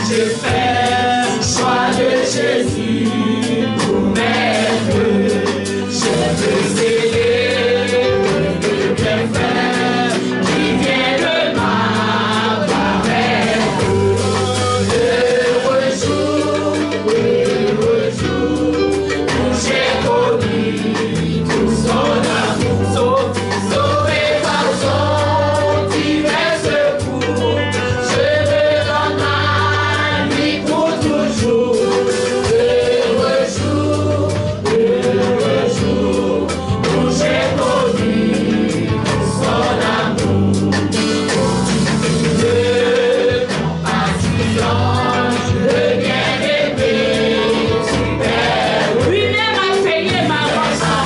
J'ai fait le choix de Jésus pour m'être. Je veux célébrer le bienfait qui vient de m'apparaître. Heureux jour où j'ai connu tout son amour. Sauvé par son divin secours, je me donne à lui pour toujours. Heureux jour où j'ai connu son amour. De compassion, le bien-aimé, super. Lui-même a payé ma rançon.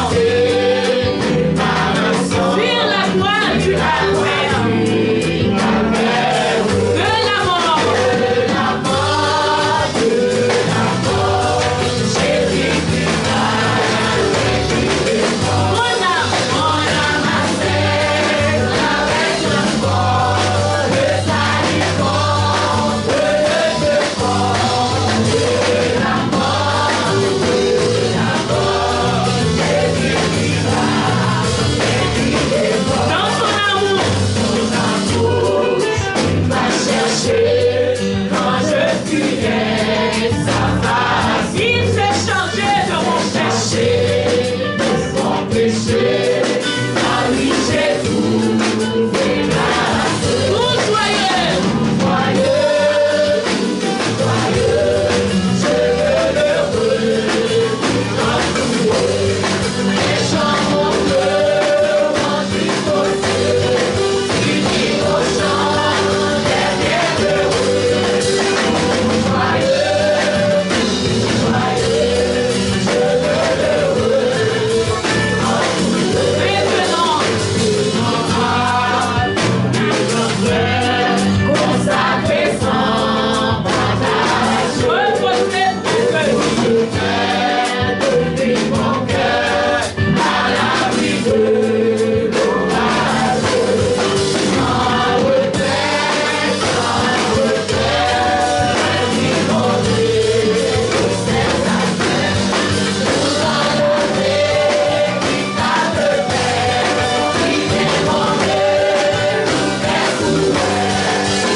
Sur la croix du calvaire. De la mort, Jésus Christ a vécu. Mon âme a fait avec le corps, le salut contre le corps. De la mort, Jésus Christ a vécu. Dans son amour, il m'a cherché quand je fuyais sa face. Il s'est chargé de mon péché, de mon péché. À lui j'ai trouvé grâce. Tout joyeux, je veux l'heureux, les chants mon cœur remplis aux cieux, unis au chant des bienheureux. Je veux l'heureux, maintenant, consacré sans partage. Reposer pour que je donner mon cœur à l'abri de l'orage. Sans retrait, inonder ses affaires. Nous enlever véritable paix, qui démontrer tout est couvert.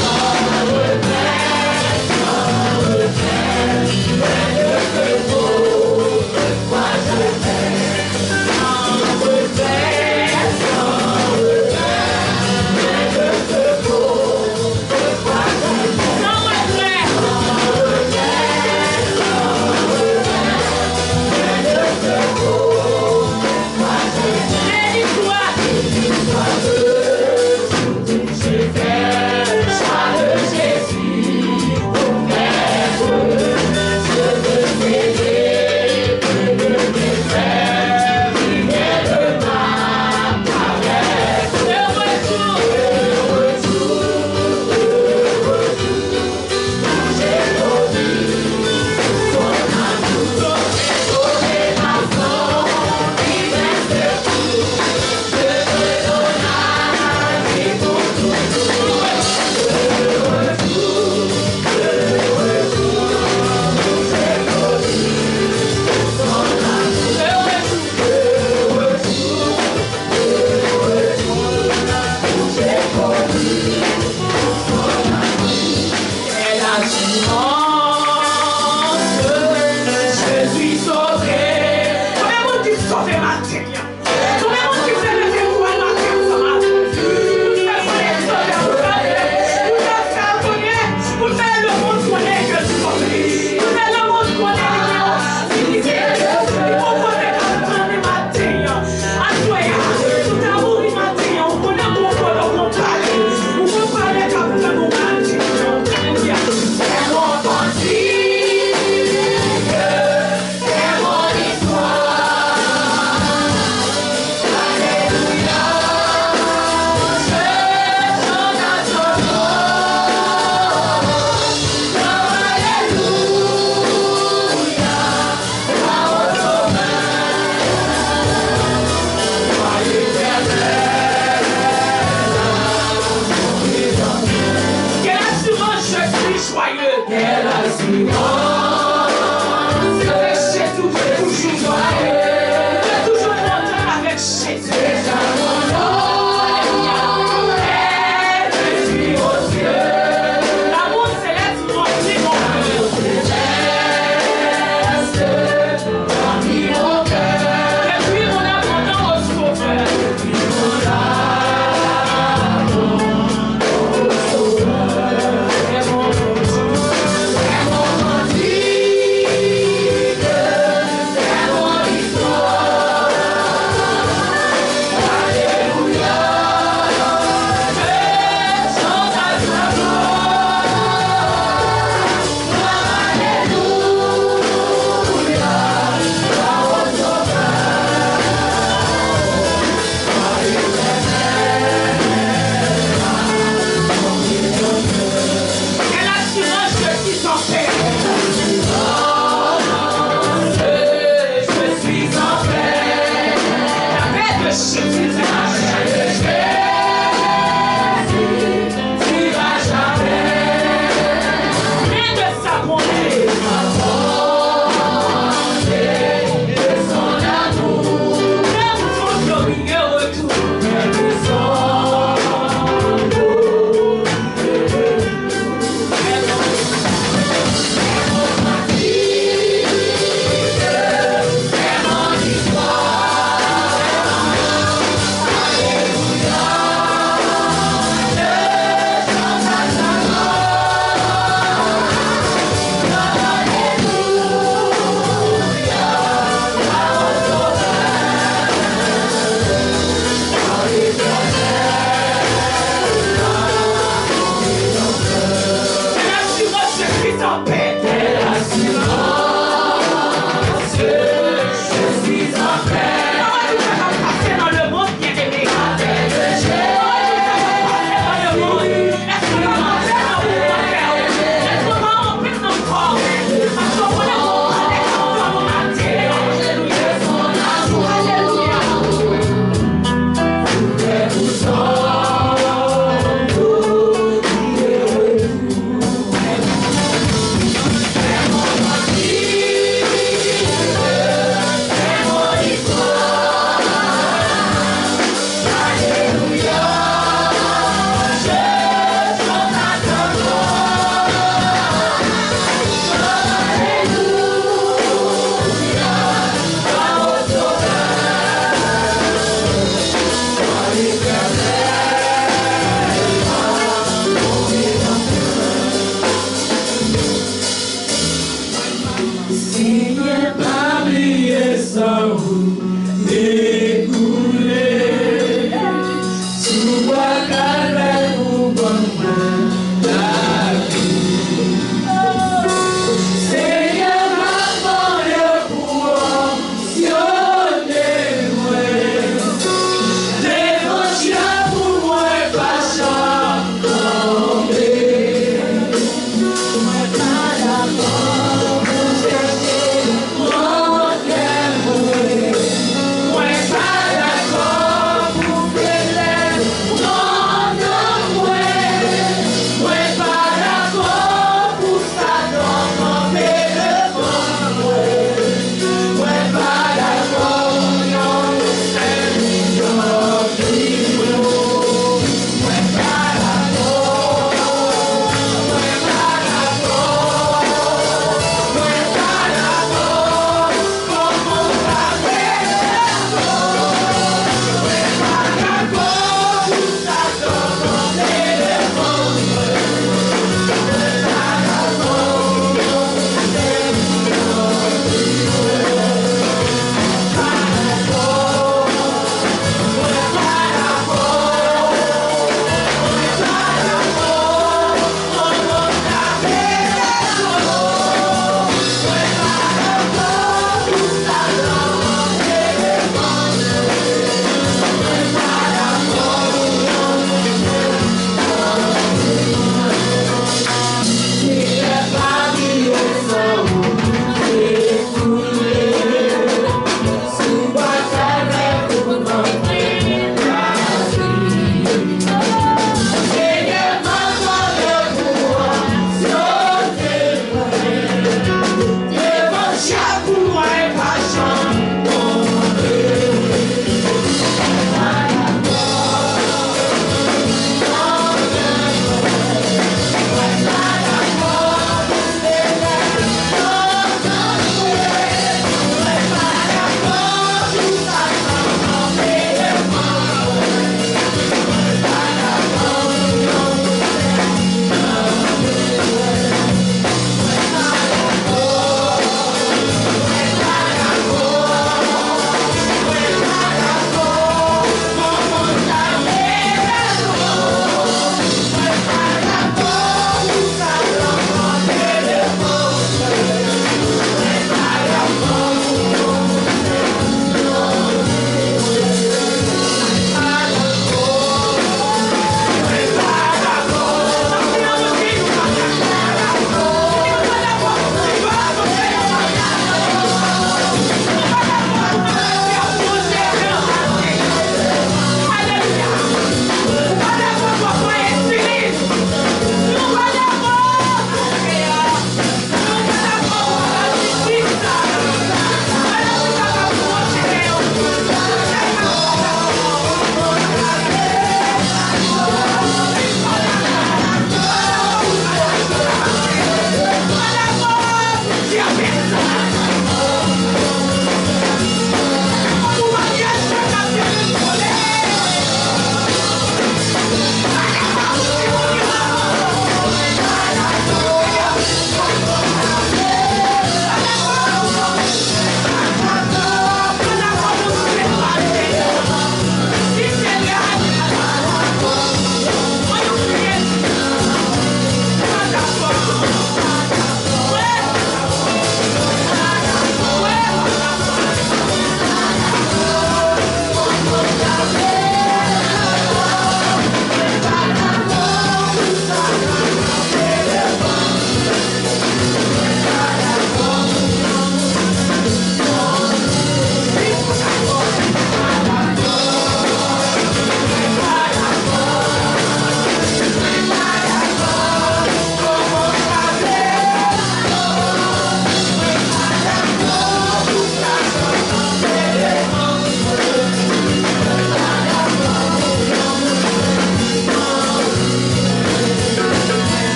Sans retrait, le feu beau, pourquoi je fais. Sans retrait, le feu beau, pourquoi je fais. Sans retrait, le feu beau, pourquoi je fais. J'ai fait le choix de Jésus pour m'être. Je veux célébrer le bienfait qui vient de m'apparaître. Heureux jour où j'ai connu son amour. Sauvé par son divin secours, je me donne à lui pour toujours. Heureux jour où j'ai connu son amour. Heureux jour où j'ai connu son amour. Et l'assurance, je suis sauvé. Combien de monde qui sauvé ma terre? Combien de monde qui s'est levé pour ma terre ce matin? Vous faites connaître sauvé vous faites faire connaître, vous faites le monde connaître que je suis sauvé. Vous faites le monde connaître que je suis sauvé. Vous connaissez quand vous prenez ma terre. À toi, tout amour il m'a dit, on connaît mon corps, on parle. Vous comprenez quand vous prenez ma terre.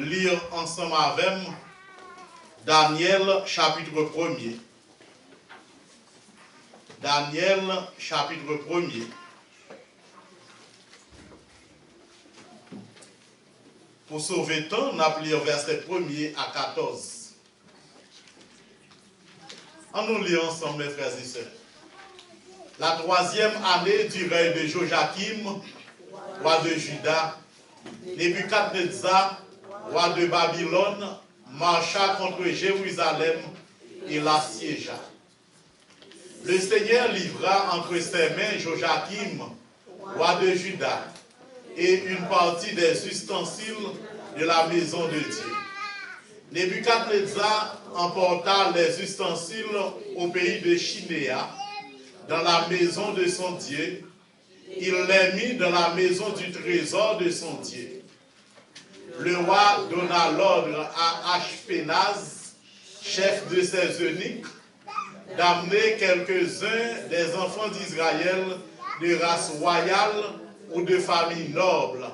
lire ensemble avec Daniel chapitre 1er. Daniel chapitre 1er. Pour sauver temps, on a lire verset 1er à 14. On nous lit ensemble, mes frères et sœurs. La 3e année du règne de Joachim, roi de Juda, Nebuchadnezzar, roi de Babylone, marcha contre Jérusalem et l'assiégea. Le Seigneur livra entre ses mains Joachim, roi de Juda, et une partie des ustensiles de la maison de Dieu. Nebuchadnezzar emporta les ustensiles au pays de Chinéa, dans la maison de son Dieu. Il les mit dans la maison du trésor de son Dieu. Le roi donna l'ordre à Ashpenaz, chef de ses eunuques, d'amener quelques-uns des enfants d'Israël de race royale ou de famille noble,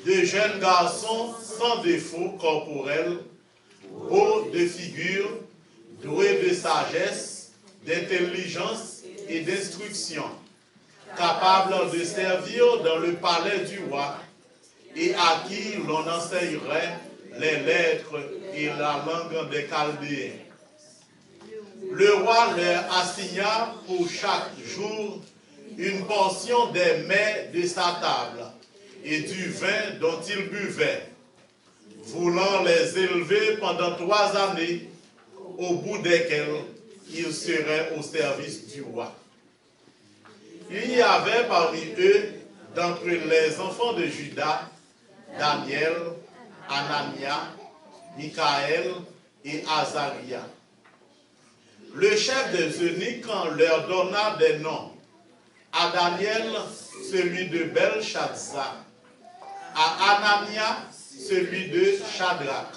de jeunes garçons sans défaut corporel, beaux de figure, doués de sagesse, d'intelligence et d'instruction, capables de servir dans le palais du roi, et à qui l'on enseignerait les lettres et la langue des Chaldéens. Le roi leur assigna pour chaque jour une portion des mets de sa table et du vin dont ils buvaient, voulant les élever pendant 3 années, au bout desquelles ils seraient au service du roi. Il y avait parmi eux, d'entre les enfants de Juda, Daniel, Anania, Michaël et Azaria. Le chef des eunuques leur donna des noms. À Daniel, celui de Belshazzar. À Anania, celui de Shadrach.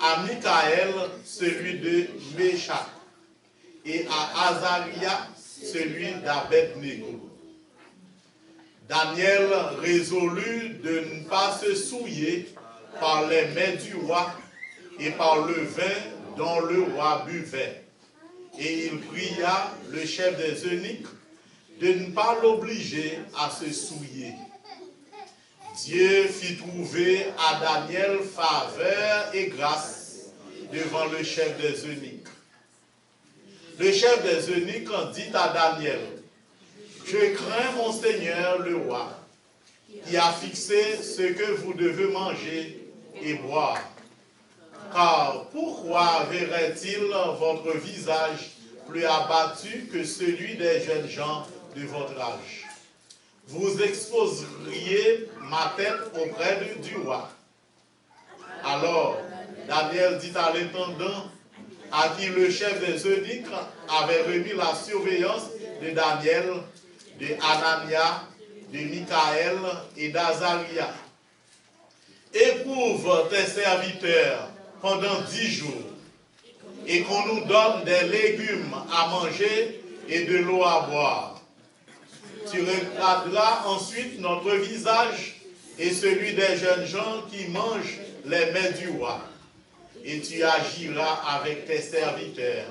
À Michaël, celui de Meshach. Et à Azaria, celui d'Abed-Nego. Daniel résolut de ne pas se souiller par les mets du roi et par le vin dont le roi buvait. Et il pria le chef des eunuques de ne pas l'obliger à se souiller. Dieu fit trouver à Daniel faveur et grâce devant le chef des eunuques. Le chef des eunuques dit à Daniel: je crains mon Seigneur le roi, qui a fixé ce que vous devez manger et boire. Car pourquoi verrait-il votre visage plus abattu que celui des jeunes gens de votre âge? Vous exposeriez ma tête auprès du roi. Alors Daniel dit à l'intendant, à qui le chef des eunuques avait remis la surveillance de Daniel, de Anania, de Michaël et d'Azaria: éprouve tes serviteurs pendant 10 jours, et qu'on nous donne des légumes à manger et de l'eau à boire. Tu regarderas ensuite notre visage et celui des jeunes gens qui mangent les mets du roi, et tu agiras avec tes serviteurs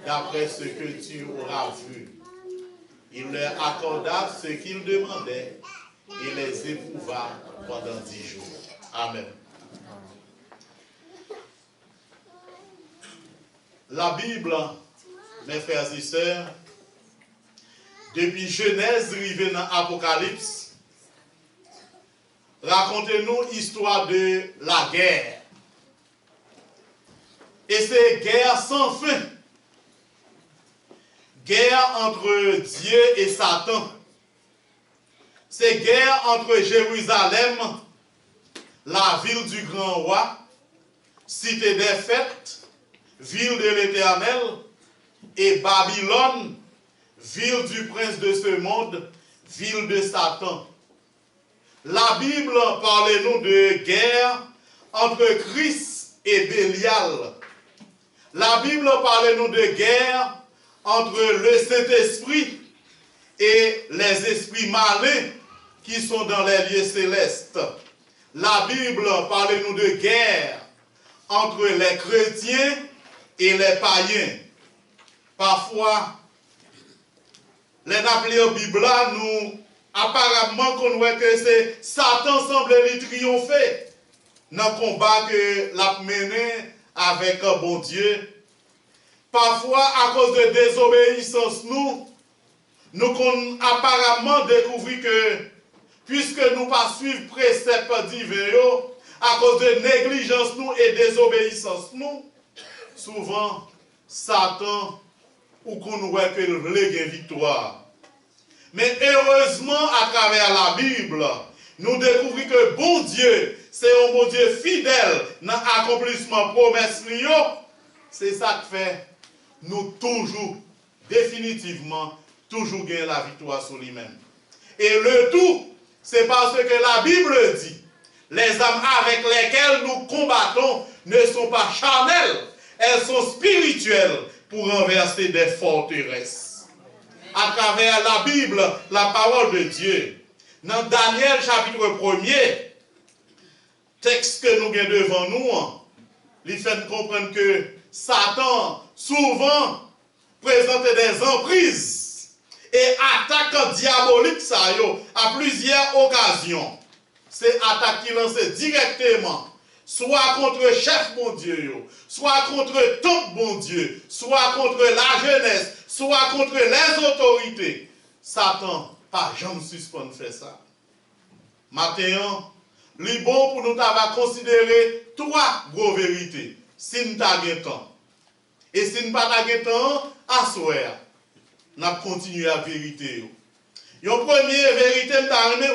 d'après ce que tu auras vu. Il leur accorda ce qu'ils demandaient et les éprouva pendant 10 jours. Amen. La Bible, mes frères et sœurs, depuis Genèse arrivé dans Apocalypse, racontez-nous l'histoire de la guerre. Et c'est guerre sans fin. Guerre entre Dieu et Satan. C'est guerre entre Jérusalem, la ville du grand roi, cité des fêtes, ville de l'Éternel, et Babylone, ville du prince de ce monde, ville de Satan. La Bible parle-nous de guerre entre Christ et Bélial. La Bible parle-nous de guerre entre le Saint-Esprit et les esprits malins qui sont dans les lieux célestes. la Bible parle nous de guerre entre les chrétiens et les païens. Parfois, les appelés en Bible, nous, apparemment, qu'on voit que c'est Satan semble lui triompher dans le combat que l'a mené avec un bon Dieu. Parfois, à cause de désobéissance, nous apparemment découvrir que, puisque nous pas suivre préceptes divins, à cause de négligence nous et désobéissance nous, souvent, Satan, ou qu'on voit que le victoire. Mais heureusement, à travers la Bible, nous découvrons que bon Dieu, c'est un bon Dieu fidèle dans l'accomplissement promesse. C'est ça qui fait nous toujours, définitivement, toujours gagner la victoire sur lui-même. Et le tout, c'est parce que la Bible dit, les âmes avec lesquelles nous combattons ne sont pas charnelles, elles sont spirituelles pour renverser des forteresses. À travers la Bible, la parole de Dieu, dans Daniel chapitre 1er, texte que nous avons devant nous, il fait comprendre que Satan souvent présente des emprises et attaques diaboliques à plusieurs occasions. C'est attaque qui lance directement, soit contre le chef bon Dieu, soit contre le temple bon Dieu, soit contre la jeunesse, soit contre les autorités. Satan, pas jamais suspend faire ça. Maintenant, il est bon pour nous avoir considéré trois gros vérités. Si nous avons temps. Et si nous n'avons pas temps, à soir, nous continuons à vérité. Une première vérité,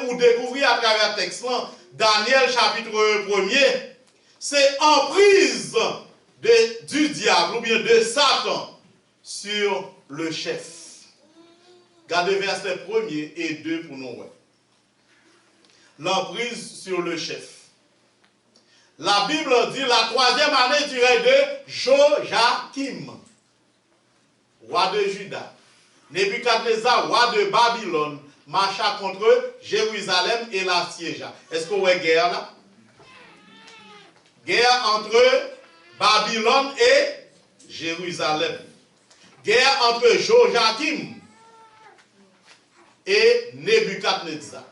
nous découvrir à travers le texte, Daniel chapitre 1er, c'est emprise du diable ou bien de Satan sur le chef. Regardez verset 1er et 2 pour nous. L'emprise sur le chef. La Bible dit la troisième année du règne de Joachim, roi de Juda. Nebuchadnezzar, roi de Babylone, marcha contre Jérusalem et la siégea. Est-ce qu'on voit guerre là? Guerre entre Babylone et Jérusalem. Guerre entre Joachim et Nebuchadnezzar.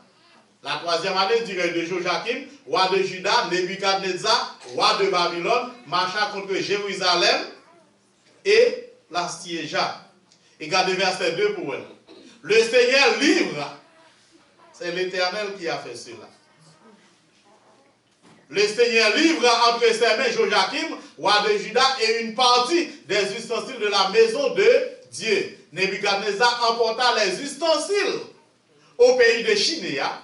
La troisième année du règne de Joachim, roi de Juda, Nebuchadnezzar, roi de Babylone, marcha contre Jérusalem et la siégea. Et regardez verset 2 pour elle. Le Seigneur livre, c'est l'Éternel qui a fait cela. Le Seigneur livre entre ses mains Joachim, roi de Juda, et une partie des ustensiles de la maison de Dieu. Nebuchadnezzar emporta les ustensiles au pays de Chinéa,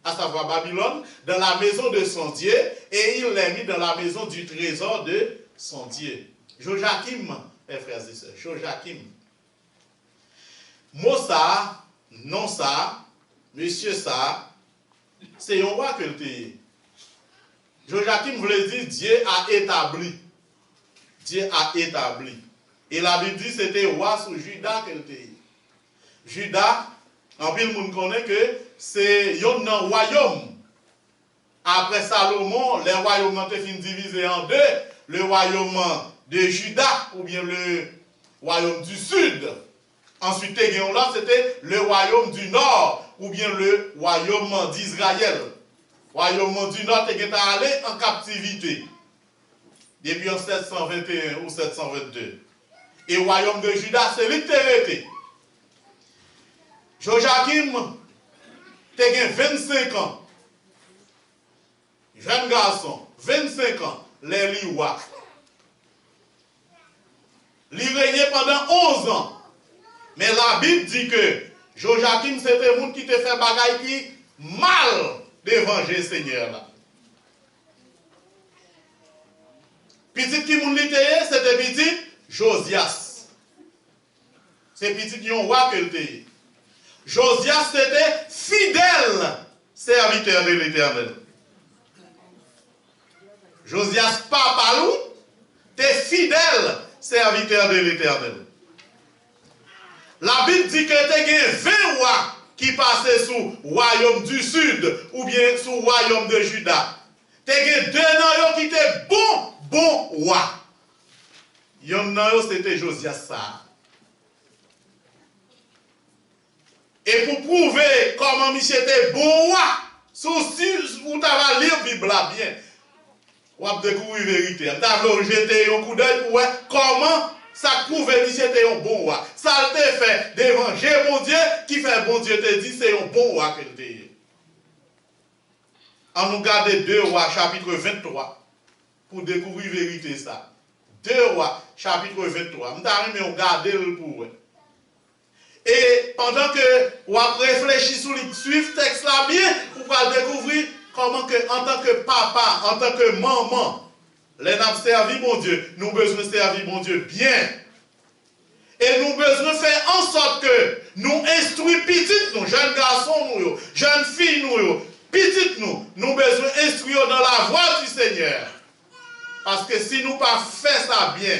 à savoir Babylone, dans la maison de son Dieu, et il les mit dans la maison du trésor de son Dieu. Joachim, mes frères et sœurs, Joachim. Mot ça, non ça, monsieur ça, c'est un roi que le pays. Joachim voulait dire Dieu a établi. Dieu a établi. Et la Bible dit c'était roi sous Juda que le pays. Juda, en plus le monde connaît que c'est un royaume. Après Salomon, les royaumes ont été divisés en deux. Le royaume de Juda ou bien le royaume du sud. Ensuite, c'était le royaume du nord ou bien le royaume d'Israël. Le royaume du nord était allé en captivité depuis en 721 ou 722. Et le royaume de Juda, c'est littéralement. Joachim a 25 ans. Jeune garçon, 25 ans, les rois. Il régnait pendant 11 ans. Mais la Bible dit que Joachim, c'était un monde qui te fait bagaille qui mal devant le Seigneur. Là. Petit qui moun l'était, c'était petit Josias. C'est petit qui ont roi que l'était. Josias, c'était fidèle serviteur de l'Éternel. Josias, papa loup, t'es fidèle serviteur de l'Éternel. La Bible dit que tu as 20 rois qui passaient sous le royaume du sud ou bien sous le royaume de Juda. te gen deux nan yo qui étaient bon roi. Yon nan yo c'était Josias ça. Et pour prouver comment Michel était bon roi, si vous avez lire la Bible bien, vous avez découvert la vérité. Vous avez jeté un coup d'œil pour voir comment ça prouve que Michel était un bon roi. Ça te fait devant Jésus, mon Dieu, qui fait bon Dieu te dit c'est un bon roi que tu es. On nous garde 2 rois, chapitre 23, pour découvrir la vérité ça. 2 rois, chapitre 23. Nous avons regardé le pour vous. Et pendant que vous réfléchissez sur le suivre texte là bien, vous pouvez découvrir comment que, en tant que papa, en tant que maman, les n'a servi mon Dieu, nous besoin servir mon Dieu bien. Et nous besoin faire en sorte que nous instruisons petites nous, jeunes garçons nous, jeunes filles nous, petites nous besoin instruire dans la voie du Seigneur. Parce que si nous pas fait ça bien,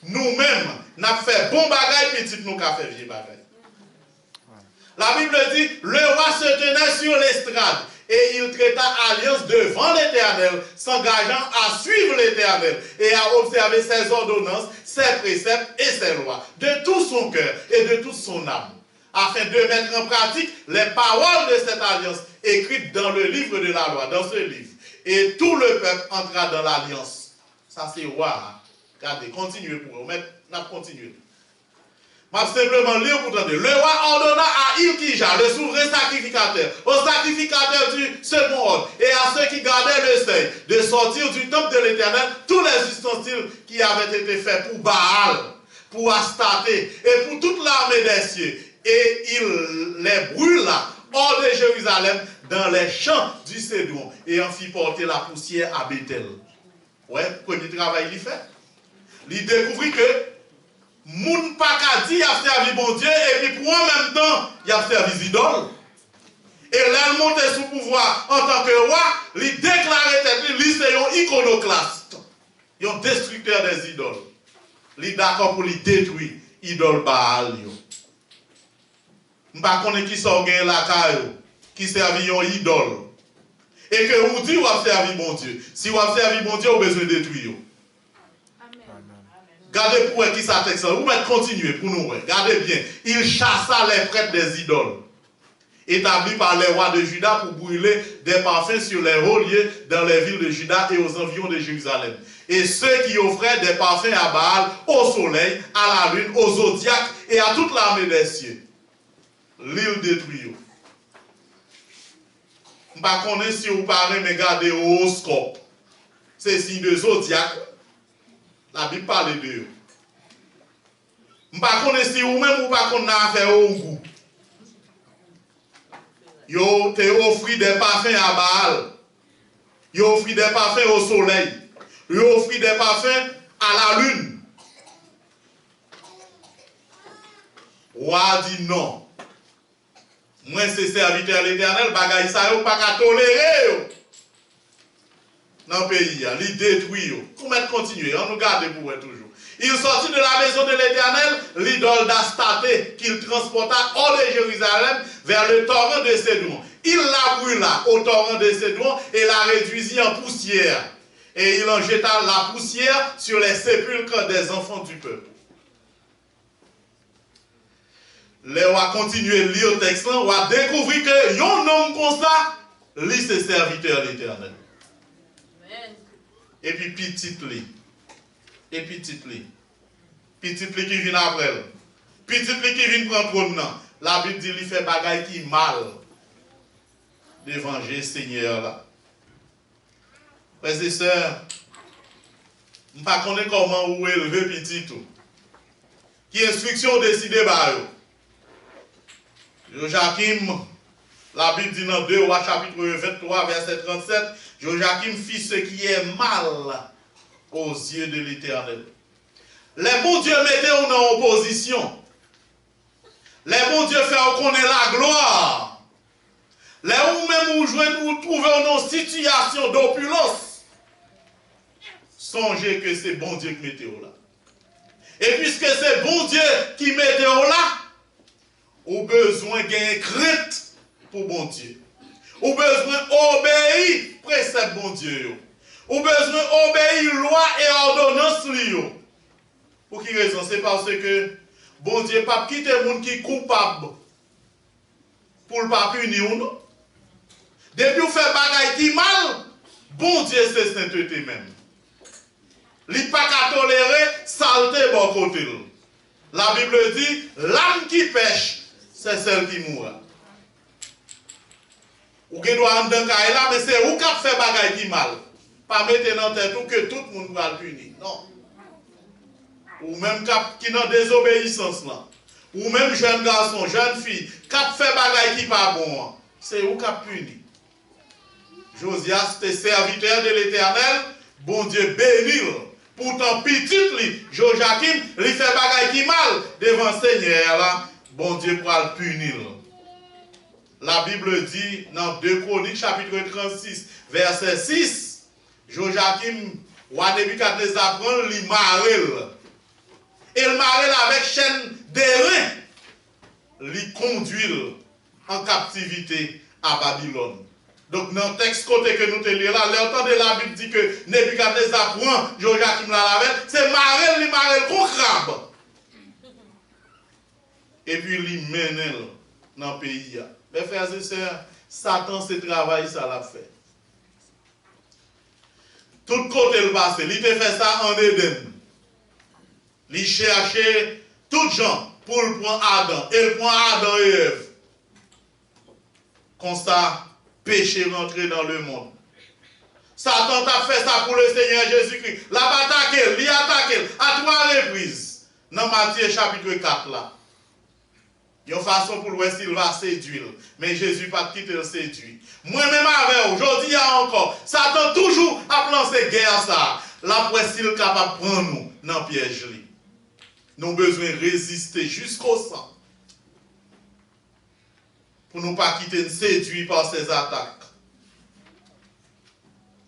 nous-mêmes, nous avons fait bon bagage, petit nous avons fait vieux bagage. La Bible dit, le roi se tenait sur l'estrade et il traita alliance devant l'Éternel, s'engageant à suivre l'Éternel et à observer ses ordonnances, ses préceptes et ses lois, de tout son cœur et de toute son âme, afin de mettre en pratique les paroles de cette alliance écrites dans le livre de la loi, dans ce livre. Et tout le peuple entra dans l'alliance. Ça c'est roi. Regardez, continuez pour vous. Maintenant, continuez. Je vais simplement lire pour entendre. Le roi ordonna à Ilkija, le souverain sacrificateur, au sacrificateur du second ordre, et à ceux qui gardaient le seuil, de sortir du temple de l'Éternel tous les ustensiles qui avaient été faits pour Baal, pour Astarté, et pour toute l'armée des cieux. Et il les brûla hors de Jérusalem dans les champs du Cédron, et en fit porter la poussière à Bethel. Ouais, premier travail il fait. Il découvrit que moun pas qu'à dire a servi bon Dieu et puis pour en même temps il a servi idole. Et là il monte sous pouvoir en tant que roi, il déclarait tête lui c'est un iconoclaste, un destructeur des idoles. Il d'accord pour lui détruire idole Baal yo. M'pa connait qui sort gain la caillou, qui servi un idole. Et que vous dites vous avez servi bon Dieu. Si vous avez servi bon Dieu, vous avez besoin de détruire. Gardez pour qui ça texte. Vous pouvez continuer pour nous. Gardez bien. Il chassa les prêtres des idoles, établis par les rois de Juda pour brûler des parfums sur les hauts lieux dans les villes de Juda et aux environs de Jérusalem. Et ceux qui offraient des parfums à Baal, au soleil, à la lune, aux zodiaques et à toute l'armée des cieux. L'île détruit. Je ne sais pas si vous parlez, mais regardez l'horoscope. C'est signe de zodiaque. La Bible parle de eux. Je ne sais pas si vous-même ou pas qu'on a affaire au goût. Yo te offri des parfums à Baal. Yo offri des parfums au soleil. Yo offri des parfums à la lune. Roi dit non. Moi, c'est serviteur l'Éternel, bagaille ça, yo pas qu'à tolérer. Dans le pays, il détruit. Comment continuer? On nous garde pour eux toujours. Il sortit de la maison de l'Éternel, l'idole d'Astarté, qu'il transporta hors de Jérusalem vers le torrent de Cédron. Il la brûla au torrent de Cédron et la réduisit en poussière. Et il en jeta la poussière sur les sépulcres des enfants du peuple. Les rois continuent à lire le texte, on va découvrir que yon homme comme ça, lui c'est serviteur de l'Éternel. Et puis petit li. Et petit li. Petit li qui vient après. Petit li qui vient prendre trône. La Bible dit il fait bagaille qui mal devant le Seigneur là. Frères et sœurs, je ne sais pas comment vous élever petit tout. Qui instruction décidée par eux. Joachim, la Bible dit dans 2 Rois chapitre 23 verset 37, Joachim fit ce qui est mal aux yeux de l'Éternel. Les bons dieux mettaient en opposition. Les bons dieux font qu'on ait la gloire. Les ou même vous trouvez en situation d'opulence. Songez que c'est bon Dieu qui mettez là. Et puisque c'est bon Dieu qui mettez là, au besoin d'une crainte pour bon Dieu. Ou besoin obéir précepte bon Dieu. Ou besoin obéir loi et ordonnance li. Pour qui raison? C'est parce que bon Dieu pas quitter le monde qui est coupable pour ne pas punir nous. Depuis vous faites bagaille qui mal, bon Dieu c'est sainteté même. Il n'est pas qu'à tolérer saleté bon côté. La Bible dit, l'âme qui pêche, c'est celle qui mourra. Ou qui doit en là, mais c'est où qui fait bagaille qui mal. Pas mettre dans tête que tout le monde va le punir. Non. Ou même qui dans désobéissance là. Ou même jeune garçon, jeune fille, qui fait bagaille qui pas bon. C'est où qui punir. Josias, c'était serviteur de l'Éternel, bon Dieu bénit. Pourtant, petit lui, Joachim, il fait bagaille qui mal devant le Seigneur là, bon Dieu pourra le punir. La Bible dit dans 2 Chroniques, chapitre 36, verset 6, Joachim, roi Nebuchadnezzar prend le marel. Et le marel avec chaîne d'airain, il conduit en captivité à Babylone. Donc, dans le texte côté que nous te lisons là, l'entendez la Bible dit que Nebuchadnezzar prend Joachim la lavelle, c'est marel qu'on crabe. Et puis, il mène dans le pays. Mes frères et sœurs, Satan, ce travail, ça l'a fait. Tout côté le passé, il a fait ça en Éden. Il cherchait tout gens pour le prendre Adam. Et il prend Adam et Ève. Comme ça, péché rentré dans le monde. Satan a fait ça pour le Seigneur Jésus-Christ. Il a attaqué, il a attaqué à 3 reprises. Dans Matthieu chapitre 4 là. Il y a une façon pour le s'il va séduire. Mais Jésus n'a pas quitté le séduire. Moi-même avec aujourd'hui, il y a encore. Satan toujours a lancé guerre ça. La presse il est capable de prendre nous dans le piège. Nous avons besoin de résister jusqu'au sang. Pour ne pas quitter séduit par ces attaques.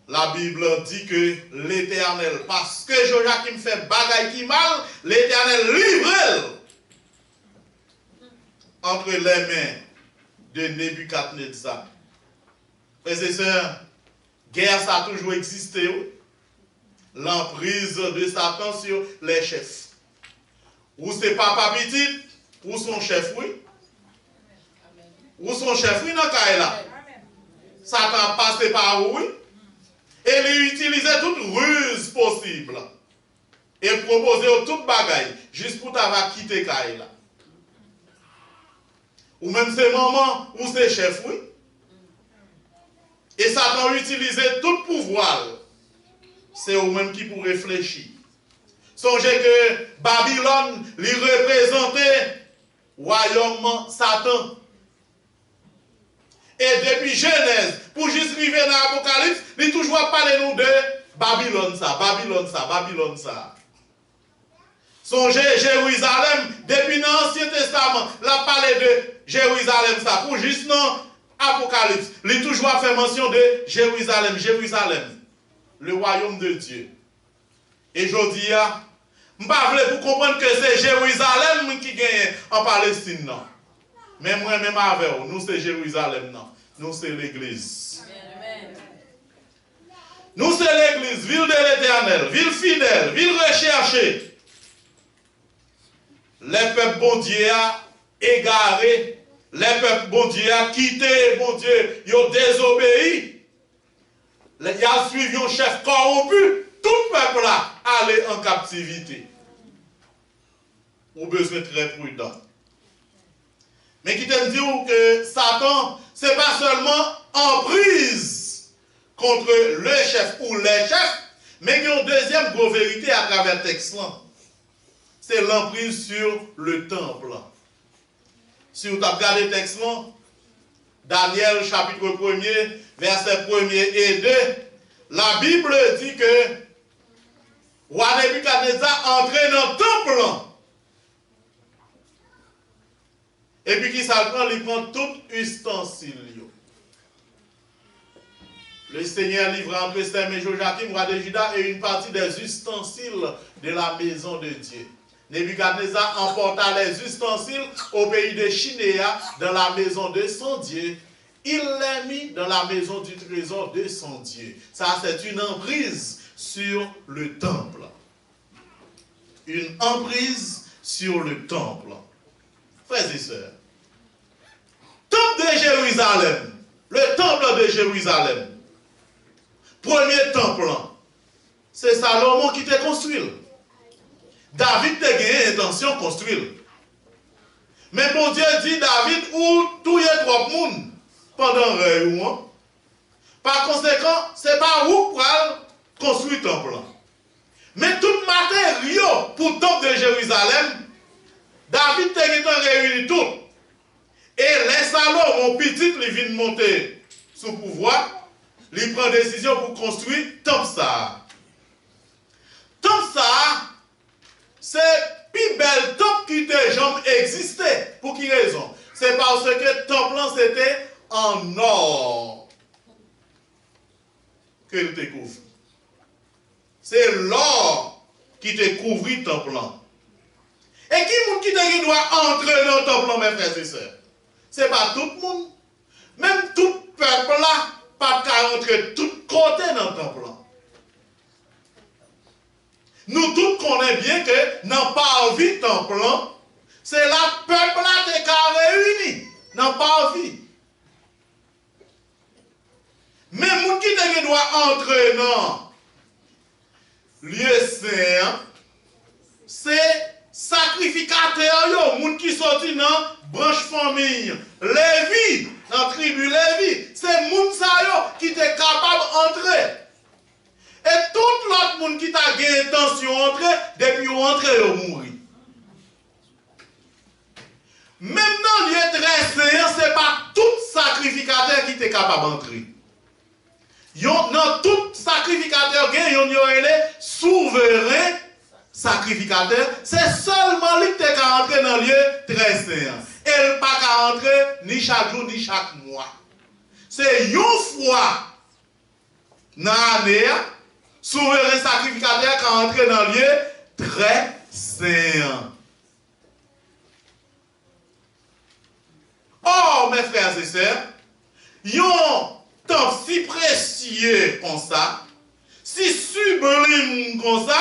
La Bible dit que l'Éternel, parce que Joachim fait bagaille qui mal, l'Éternel livre entre les mains de Nebuchadnezzar. Frères et sœurs, guerre ça a toujours existé. L'emprise de Satan sur les chefs. Ou c'est papa petit, ou son chef, oui. Ou son chef, oui, dans le là. Satan passé par où, oui. Et il utilisait toute ruse possible. Et proposait toute bagaille, juste pour t'avoir quitté là. Ou même ses mamans, ou ses chefs, oui. Et Satan utilisait tout pouvoir. C'est eux-mêmes qui pour réfléchir. Songez que Babylone lui représentait royaume Satan. Et depuis Genèse, pour juste arriver dans l'Apocalypse, il toujours parlé nous de Babylone ça, Babylone ça, Babylone ça. Songez Jérusalem, depuis l'Ancien Testament, il a parlé de Jérusalem ça, pour juste dans l'Apocalypse, il toujours fait mention de Jérusalem, Jérusalem, le royaume de Dieu. Et je dis, je ne veux pas pour comprendre que c'est Jérusalem qui gagne en Palestine. Non. Mais moi-même avec vous, nous c'est Jérusalem. Non. Nous c'est l'Église. Nous c'est l'Église, ville de l'Éternel, ville fidèle, ville recherchée. Les peuples bon Dieu a égaré, les peuples bon Dieu a quitté, bon Dieu, ils ont désobéi. Ils ont suivi un chef corrompu. Tout le peuple là allait en captivité. On a besoin de très prudent. Mais qui te dit que Satan, ce n'est pas seulement en prise contre le chef ou les chefs, mais il y a une deuxième grosse vérité à travers le texte. C'est l'emprise sur le temple. Si vous regardez le texte, Daniel chapitre 1er, verset 1er et 2, la Bible dit que roi Nebuchadnezzar entrait dans le temple. Et puis qui ça prend, il prend tout ustensile. Le Seigneur livra entre Esther et Joachim, roi de Juda, et une partie des ustensiles de la maison de Dieu. Nebuchadnezzar emporta les ustensiles au pays de Chinéa, dans la maison de son Dieu, il l'a mis dans la maison du trésor de son Dieu. Ça, c'est une emprise sur le temple. Une emprise sur le temple. Frères et sœurs, temple de Jérusalem, le temple de Jérusalem, premier temple, c'est Salomon qui t'a construit. David t'a gagné intention de construire. Mais bon Dieu dit, David, où tout y est trop monde pendant réunion. Par conséquent, ce n'est pas où pour construire le temple. Mais tout matériau pour le temple de Jérusalem, David t'a réuni tout. Et les Salomon, petit, il vient monter sous pouvoir, il prend décision pour construire le temple ça. Temple ça, c'est le plus bel temple qui n'a jamais existé. Pour quelle raison? C'est parce que le temple c'était en or que il te couvre. C'est l'or qui te couvre le temple. Et qui doit entrer dans le temple, mes frères et sœurs? Ce n'est pas tout le monde. Même tout peuple là, pas qu'à entrer de tous côtés dans le temple. Nous tous connaissons bien que dans pas vie temple, c'est la peuple là qui est réuni. Dans pas vie. Mais les qui doit entrer dans lieu saint, c'est sacrificateur, les gens qui sortent dans branche famille, Lévi, dans la tribu Lévi, c'est les gens qui sont capables d'entrer. Et tout l'autre monde qui t'a gagné intention d'entrer, depuis qu'ils entrent, ils mourent. Même dans le lieu très saint, ce n'est pas tout sacrificateur qui est capable d'entrer. Dans tout sacrificateur, il y a les souverains sacrificateurs. C'est seulement lui qui est capable d'entrer dans le lieu très saint. Et il n'est pas capable d'entrer ni chaque jour ni chaque mois. C'est une fois dans l'année, souverain sacrificateur qui entre dans le lieu très saint. Or, mes frères et sœurs, yon temps si précieux comme ça, si sublime comme ça,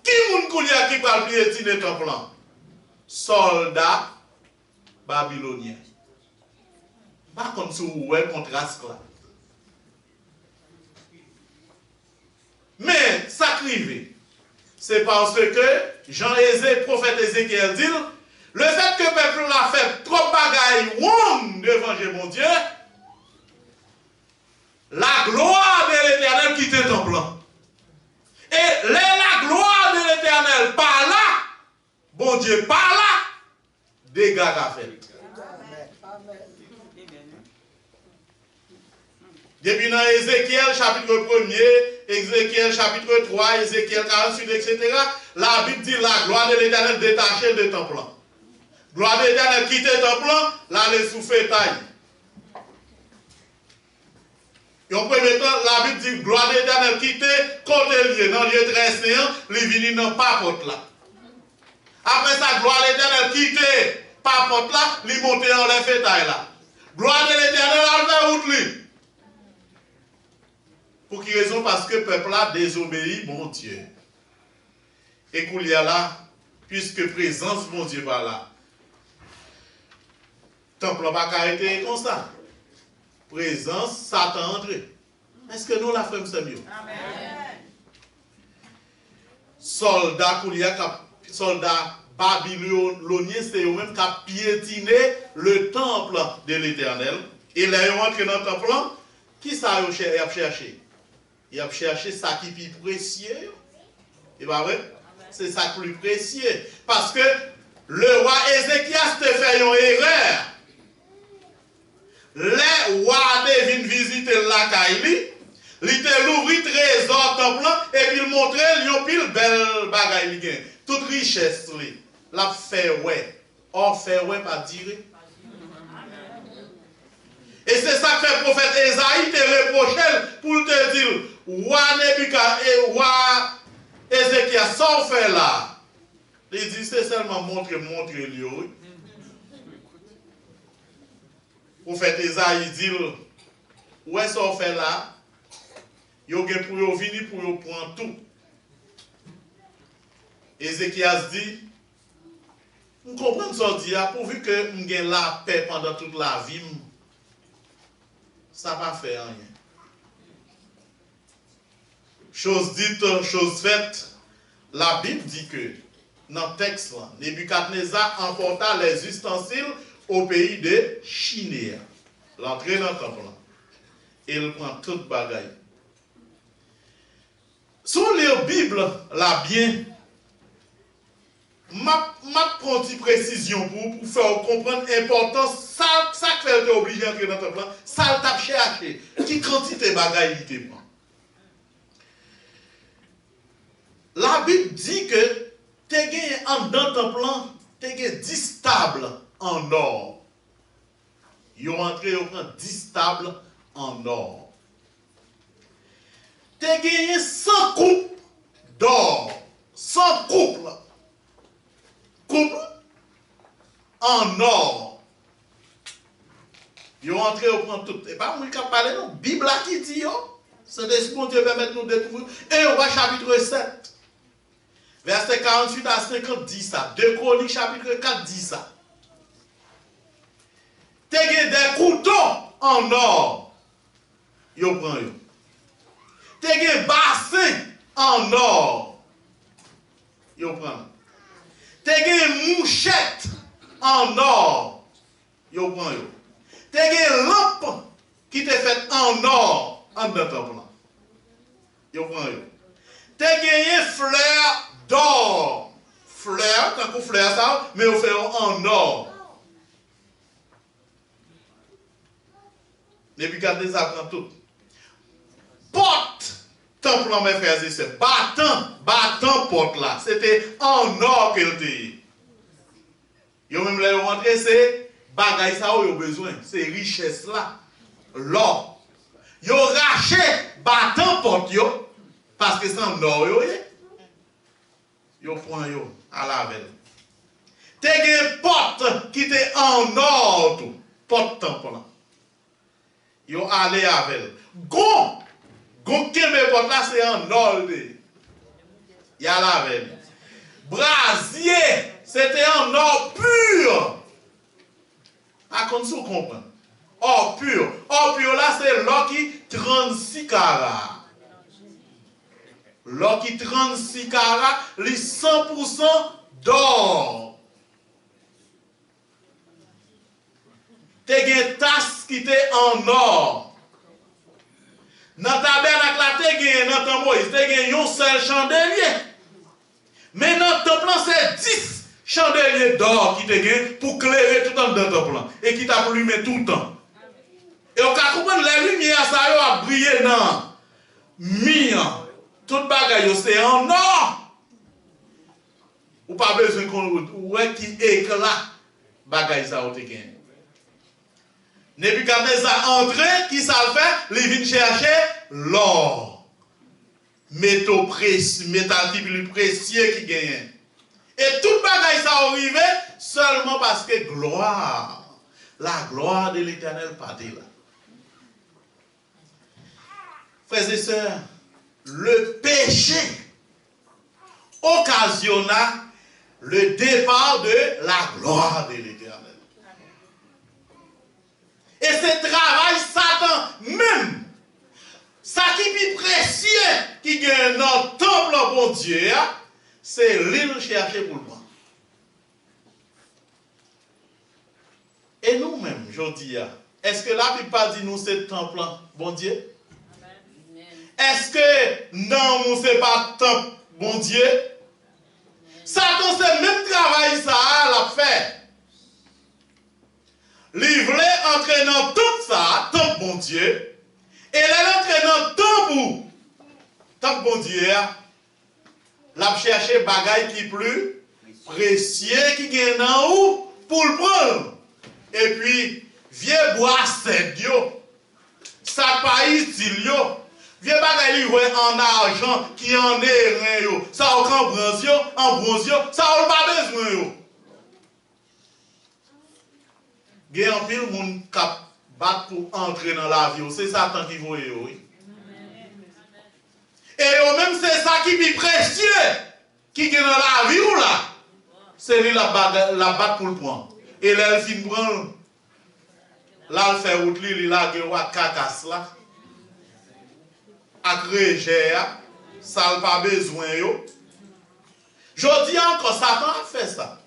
qui moun koulia qui va piétiner ton plan? Soldats babyloniens. Par contre, si vous voyez contraste là. Mais ça crivé. C'est parce que Jean-Ézé, prophète Ézéchiel dit, le fait que le peuple a fait trop bagaille devant mon Dieu, la gloire de l'Éternel quitte ton plan. Et la gloire de l'Éternel par là, bon Dieu par là, dégâts à faire. Depuis dans Ézéchiel chapitre 1er, Ézéchiel chapitre 3, Ézéchiel 48, etc., la Bible dit la gloire de l'Éternel détachée de ton plan. Gloire de l'Éternel quitte ton plan, là les souffles taille. Et en premier temps, la Bible dit gloire de l'Éternel quitte côté lieu, dans le lieu très saint, les vini dans papote là. Après ça, gloire de l'Éternel quitte papote là, les monte en les fétailles là. Gloire de l'Éternel à faire route lui. Pour quelle raison? Parce que le peuple a désobéi mon Dieu. Et qu'il y a là, puisque présence mon Dieu va là. Temple va arrêter comme ça. Présence, Satan entré. Est-ce que nous la faisons c'est mieux? Amen. Soldats soldats babyloniens, c'est eux-mêmes qui ont piétiné le temple de l'Éternel. Et là, ils ont entré dans le temple. Qui ça a cherché? Il a cherché ça qui est plus précieux. Et pas vrai? C'est ça qui est plus précieux. Parce que le roi Ézéchias te fait une erreur. Les rois viennent visiter la Kaili, ils te l'ouvrir trésor temple et puis ils montrent une pile belle bagaille. Toute richesse, la fait ouais. Or fait ouais pas dire. Et c'est ça que le prophète Esaïe te reproche pour te dire, roi Nebuka et roi Ézéchias, sans fait là. Il dit, c'est seulement montrer lui. prophète Esaïe dit, où est-ce qu'on fait là? Yo gen pour yo venir pour yo prendre tout. Ézéchias dit, on comprend ce dit, pourvu que on gagne la paix pendant toute la vie, ça va faire rien. Chose dite, chose faite, la Bible dit que, dans le texte, Nebuchadnezzar emporta les ustensiles au pays de Chinéa. L'entrée dans le temple. Et il prend toute bagaille. Sur la Bible, là bien, ma prends une précision pour faire comprendre l'importance, ça fait obligé d'entrer dans le temple, ça t'a cherché, qui quantité de bagaille il te prend. La Bible dit que tu as gagné en dans ton plan, tu as gagné 10 tables en or. Ils ont rentré, ils ont pris 10 tables en or. Tu as gagné 100 coupes d'or. 100 coupes. Coupes en or. Ils ont rentré, ils ont pris tout. Et pas moi qui parle, non. Bible qui dit, c'est des bon Dieu permettre nous découvrir. Et on va chapitre 7. Verset 48 à 50 dit ça. 2 Chroniques chapitre 4 dit ça. Tu as des couteaux en or. Yo prend yo. Tu as des bassins en or. Yo prend. Tu as des mouchettes en or. Yo prend yo. Tu as des lampes qui te faites en or en dedans ton plan. Yo prend yo. Tu as des fleurs d'or. Fleurs, quand on fleur ça, mais on fait en or. Nebuchadnezzar prend tout. Porte, temple, mes frères et sœurs, battant porte là. C'était en or qu'elle était. Yo même là, rentré, c'est bagaille ça où yo besoin. C'est richesse là. L'or. Yo raché battant porte yo. Parce que c'est en or yo. Yo prend yo à la veille. T'es une porte qui était en or tout. Porte temple là. Yo allé avec. Gon keme porte là c'est en or. Y a la veille. Brasier, c'était en or pur. À comme ça comprend. Or pur. Or pur là c'est l'or qui 36 carats. L'or qui 36 carats, les 100% d'or. T'es une tasse qui était en or. Dans ta tabernacle là, t'es dans ton Moïse, t'es un seul chandelier. Mais dans ton plan, c'est 10 chandeliers d'or qui t'es pour clairer tout le temps dans ton plan. Et qui t'a allumé tout le temps. Et on peut comprendre les lumières, ça a brillé dans mien. Tout bagaille, c'est en or. Ou pas besoin qu'on ouais qui éclat bagaille ça au te gagne. Nebuchadnezzar entré, qui ça le fait? Il vient chercher l'or. Métal qui plus précieux qui gagne. Et tout bagaille ça arrivé seulement parce que la gloire de l'Éternel partait là. Frères et sœurs, le péché occasionna le départ de la gloire de l'Éternel. Et ce travail, Satan même, ça qui est plus précieux qui gagne dans le temple, bon Dieu, c'est l'île chercher pour le prendre. Et nous-mêmes, je dis, est-ce que la Bible pas dit nous c'est le temple, bon Dieu? Est-ce que non, nous c'est pas le temple, bon Dieu? Satan, c'est le même travail, ça, l'a fait. Il voulait entrer dans tout ça, temple bon Dieu, et là, entrer dans le temple bon Dieu, l'a cherché bagaille qui plus précieux qui gagne en haut pour le prendre. Et puis, vieux bois c'est Dieu, ça pas utile yo. Vieux bagaille en argent qui en est rien yo, ça en bronze yo, ça on pas besoin yo. Il y a un pile moun kap battre pour entrer dans la vie. C'est Satan qui voit, oui. Et même c'est ça qui est précieux, qui est dans la vie ou là. C'est lui la battre pour le point. Et là, elle finit prendre. Là, elle fait route, il a un cacasse là. À créer, ça n'a pas besoin. Je dis encore, Satan a fait ça.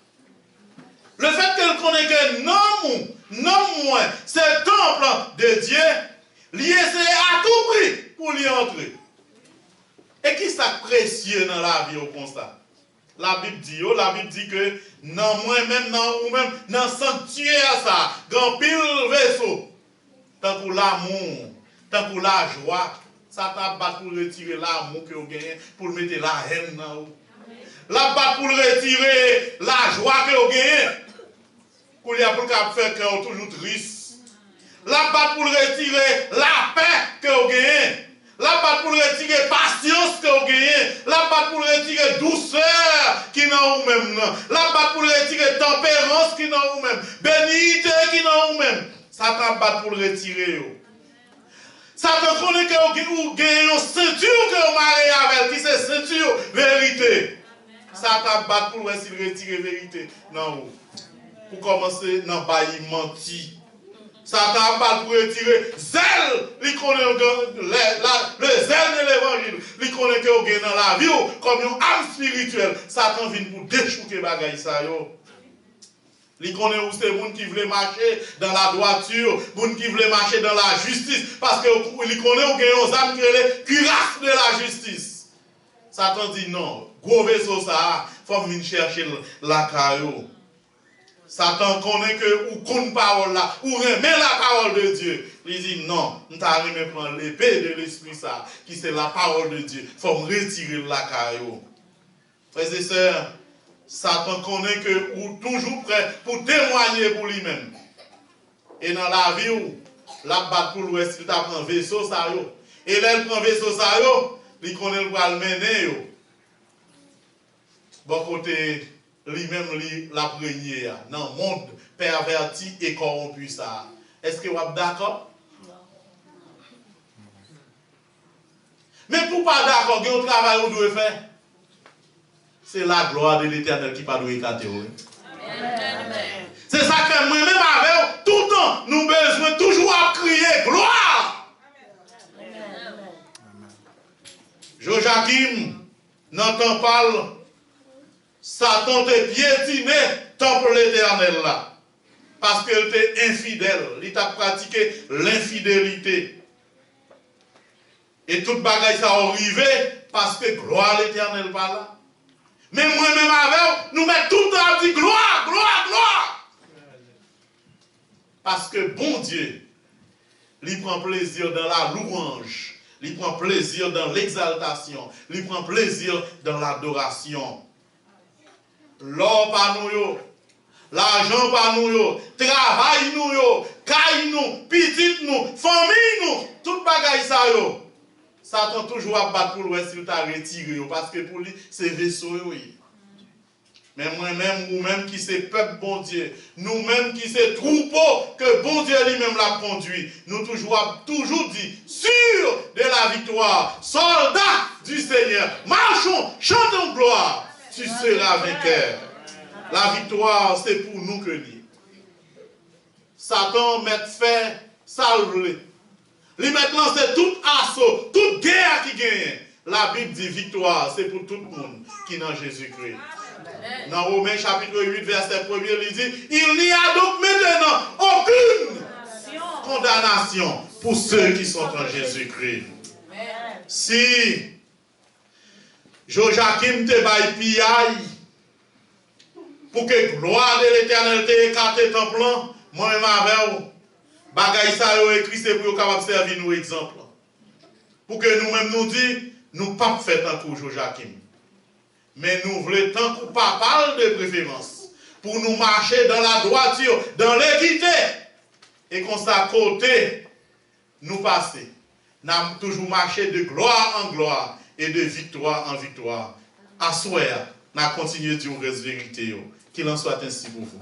Le fait qu'elle connaît que non moins, c'est le temple de Dieu, il essaie à tout prix pour y entrer. Et qui est précieux dans la vie au constat? La Bible dit que non moi-même, non ou même dans sanctuaire ça, grand pile vaisseau, tant pour l'amour, tant pour la joie, ça t'a battu pour retirer l'amour que vous gagnez, pour mettre la haine dans vous. La battu pour retirer la joie que vous gagnez, pour faire cœur toujours triste. La battu pour retirer la paix que vous gagnez. La batte pour retirer patience que vous gagnez. La batte pour retirer douceur qui n'a vous-même. La batte pour retirer tempérance qui n'a vous-même. Bénité qui n'a vous-même. Satan batte pour le retirer. Satan connaît que vous gagnez une ceinture que vous mariez avec, qui c'est ceinture vérité. Satan batte pour retirer vérité. Non. Pour commencer, non, pas y mentir. Satan parle pour retirer zèle, il connaît le zèle de l'évangile, il connaît que vous gagnez dans la vie comme une âme spirituelle. Satan vient pour déchouquer bagaille ça yo. Il connaît où c'est gens qui veulent marcher dans la droiture, gens qui veulent marcher dans la justice, parce que il connaît où gagnez une âme qui est les cuirasses de la justice. Satan dit non, gros vaisseau ça, il faut venir chercher la caillou. Satan connaît que ou connaît parole là, ou remet la parole de Dieu. Il dit non, nous t'arrivons prendre l'épée de l'esprit ça, qui c'est la parole de Dieu. Il faut me retirer la caillou. Frères et sœurs, Satan connaît que ou toujours prêt pour témoigner pour lui-même. Et dans la vie où la batte pour l'ouest, il prend vaisseau ça yo. Et là il prend vaisseau ça yo, il connaît le bras le mener yo. Bon côté lui-même la première dans le monde perverti et corrompu ça. Est-ce que vous êtes d'accord? Mais pour pas d'accord, il y a un travail que vous devez faire. C'est la gloire de l'Éternel qui pas doit écarter. C'est ça que moi-même avec tout le temps, nous besoin toujours à crier gloire. Joachim, n'entend pas. Satan te piétiné temple l'éternel là. Parce qu'il était infidèle. Il t'a pratiqué l'infidélité. Et toute bagaille ça arrivé parce que gloire l'éternel pas là. Mais moi-même avec, nous mettons tout le temps à dire gloire, gloire, gloire. Parce que bon Dieu, il prend plaisir dans la louange. Il prend plaisir dans l'exaltation. Il prend plaisir dans l'adoration. L'or par nous, l'argent par nous, travail nous, caille nous, petite nous, famille nous, toute bagaille ça yo. Satan toujours à battre pour l'ouest s'il t'a retiré parce que pour lui c'est vaisseau oui. Mais moi-même ou même qui c'est peuple bon Dieu, nous-mêmes qui c'est troupeau que bon Dieu lui-même l'a conduit, nous toujours dit sûr de la victoire, soldats du Seigneur, marchons, chantons gloire. Tu seras vainqueur. La victoire, c'est pour nous que dit. Satan met fait, salve-le. Lui maintenant, c'est tout assaut, toute guerre qui gagne. La Bible dit victoire, c'est pour tout le monde qui est dans Jésus-Christ. Dans Romains chapitre 8, verset 1, il dit, il n'y a donc maintenant aucune condamnation pour ceux qui sont en Jésus-Christ. Si Joachim te baille piaille pour que gloire de l'éternel te écarte ton plan, moi-même avec vous, bagaille ça écrit c'est pour capable servir nous exemple. Pour que nous-mêmes nous disons, nous ne pas faire tant que Joachim. Mais nous voulons tant qu'on parle de préférence. Pour nous marcher dans la droiture, dans l'équité. Et qu'on s'à côté, nous passer. Nous avons toujours marché de gloire en gloire. Et de victoire en victoire. À souhait, nous continuons de dire reste vérité. Qu'il en soit ainsi pour vous.